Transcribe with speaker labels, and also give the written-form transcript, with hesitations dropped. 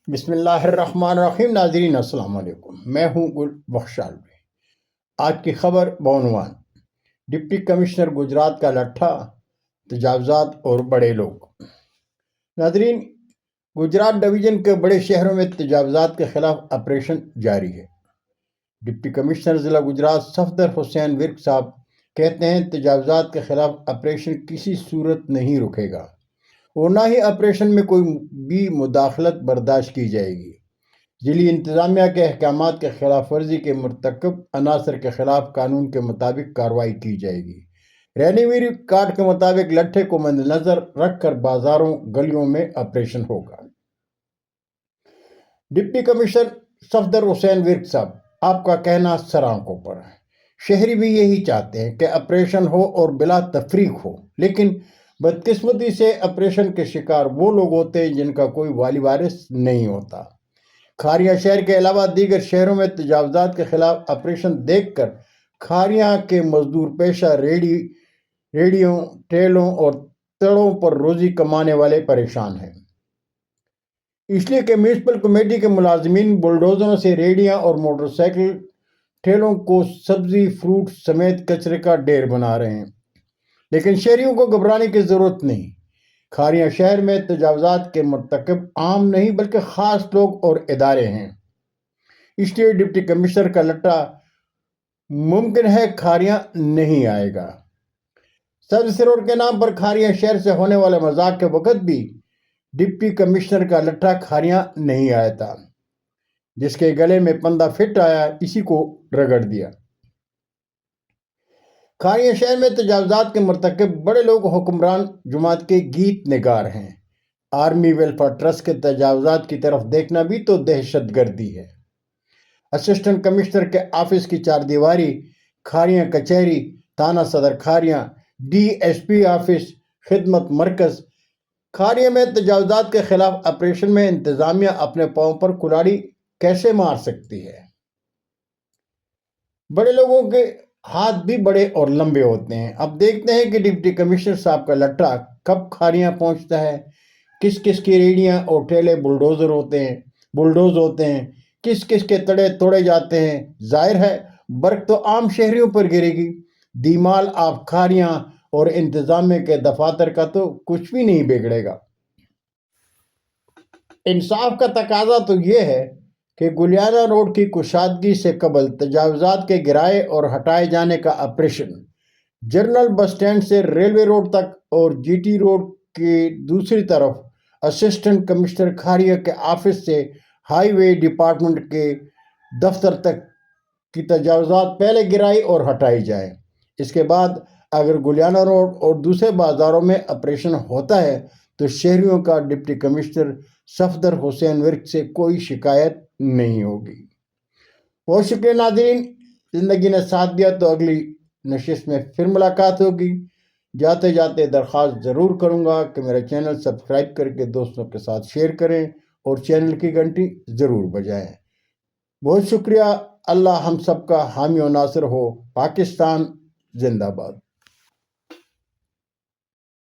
Speaker 1: بسم اللہ الرحمن الرحیم۔ ناظرین السلام علیکم، میں ہوں گل بخشال۔ آج کی خبر بعنوان ڈپٹی کمشنر گجرات کا لٹھا، تجاوزات اور بڑے لوگ۔ ناظرین، گجرات ڈویژن کے بڑے شہروں میں تجاوزات کے خلاف آپریشن جاری ہے۔ ڈپٹی کمشنر ضلع گجرات صفدر حسین ورک صاحب کہتے ہیں تجاوزات کے خلاف آپریشن کسی صورت نہیں رکے گا اور نہ ہی آپریشن میں کوئی بھی مداخلت برداشت کی جائے گی۔ ضلعی انتظامیہ کے احکامات کے خلاف ورزی کے مرتکب عناصر کے خلاف قانون کے مطابق کارروائی کی جائے گی۔ ریونیو ریکارڈ کے مطابق لٹھے کو مد نظر رکھ کر بازاروں گلیوں میں آپریشن ہوگا۔ ڈپٹی کمشنر صفدر حسین ورک صاحب، آپ کا کہنا سر آنکھوں پر ہے۔ شہری بھی یہی چاہتے ہیں کہ آپریشن ہو اور بلا تفریق ہو، لیکن بدقسمتی سے آپریشن کے شکار وہ لوگ ہوتے ہیں جن کا کوئی والی وارث نہیں ہوتا۔ کھاریا شہر کے علاوہ دیگر شہروں میں تجاوزات کے خلاف آپریشن دیکھ کر کھاریا کے مزدور پیشہ ریڑھیوں، ٹھیلوں اور تڑوں پر روزی کمانے والے پریشان ہیں، اس لیے کہ میونسپل کمیٹی کے ملازمین بلڈوزروں سے ریڑھیاں اور موٹر سائیکل ٹھیلوں کو سبزی فروٹ سمیت کچرے کا ڈھیر بنا رہے ہیں، لیکن شہریوں کو گھبرانے کی ضرورت نہیں۔ کھاریا شہر میں تجاوزات کے مرتکب عام نہیں بلکہ خاص لوگ اور ادارے ہیں، اس لیے ڈپٹی کمشنر کا لٹھا ممکن ہے کھاریا نہیں آئے گا۔ سبز سرور کے نام پر کھاریا شہر سے ہونے والے مذاق کے وقت بھی ڈپٹی کمشنر کا لٹھا کھاریا نہیں آیا تھا۔ جس کے گلے میں پندہ فٹ آیا اسی کو رگڑ دیا۔ کھاریا شہر میں تجاوزات کے مرتکب بڑے لوگ حکمران جماعت کے گیت نگار ہیں۔ آرمی ویلفیئر ٹرسٹ کے تجاوزات کی طرف دیکھنا بھی تو دہشت گردی ہے۔ اسسٹنٹ کمشنر کے آفس کی چار دیواری، کھاریا کچہری، تھانہ صدر کھاریا، ڈی ایس پی آفس، خدمت مرکز۔ کھاریا میں تجاوزات کے خلاف آپریشن میں انتظامیہ اپنے پاؤں پر کلاڑی کیسے مار سکتی ہے؟ بڑے لوگوں کے ہاتھ بھی بڑے اور لمبے ہوتے ہیں۔ اب دیکھتے ہیں کہ ڈپٹی کمشنر صاحب کا لٹھا کب کھاریا پہنچتا ہے، کس کس کی ریڑیاں اور ٹھیلے بلڈوز ہوتے ہیں، کس کس کے تڑے توڑے جاتے ہیں۔ ظاہر ہے برق تو عام شہریوں پر گرے گی، دیمال آپ کھاریا اور انتظامیہ کے دفاتر کا تو کچھ بھی نہیں بگڑے گا۔ انصاف کا تقاضا تو یہ ہے کہ گلیانہ روڈ کی کشادگی سے قبل تجاوزات کے گرائے اور ہٹائے جانے کا آپریشن جنرل بس سٹینڈ سے ریلوے روڈ تک اور جی ٹی روڈ کی دوسری طرف اسسٹنٹ کمشنر کھاریا کے آفس سے ہائی وے ڈپارٹمنٹ کے دفتر تک کی تجاوزات پہلے گرائی اور ہٹائی جائیں۔ اس کے بعد اگر گلیانہ روڈ اور دوسرے بازاروں میں آپریشن ہوتا ہے تو شہریوں کا ڈپٹی کمشنر صفدر حسین ورک سے کوئی شکایت نہیں ہوگی۔ بہت شکریہ ناظرین، زندگی نے ساتھ دیا تو اگلی نشست میں پھر ملاقات ہوگی۔ جاتے جاتے درخواست ضرور کروں گا کہ میرا چینل سبسکرائب کر کے دوستوں کے ساتھ شیئر کریں اور چینل کی گھنٹی ضرور بجائیں۔ بہت شکریہ۔ اللہ ہم سب کا حامی و ناصر ہو۔ پاکستان زندہ باد۔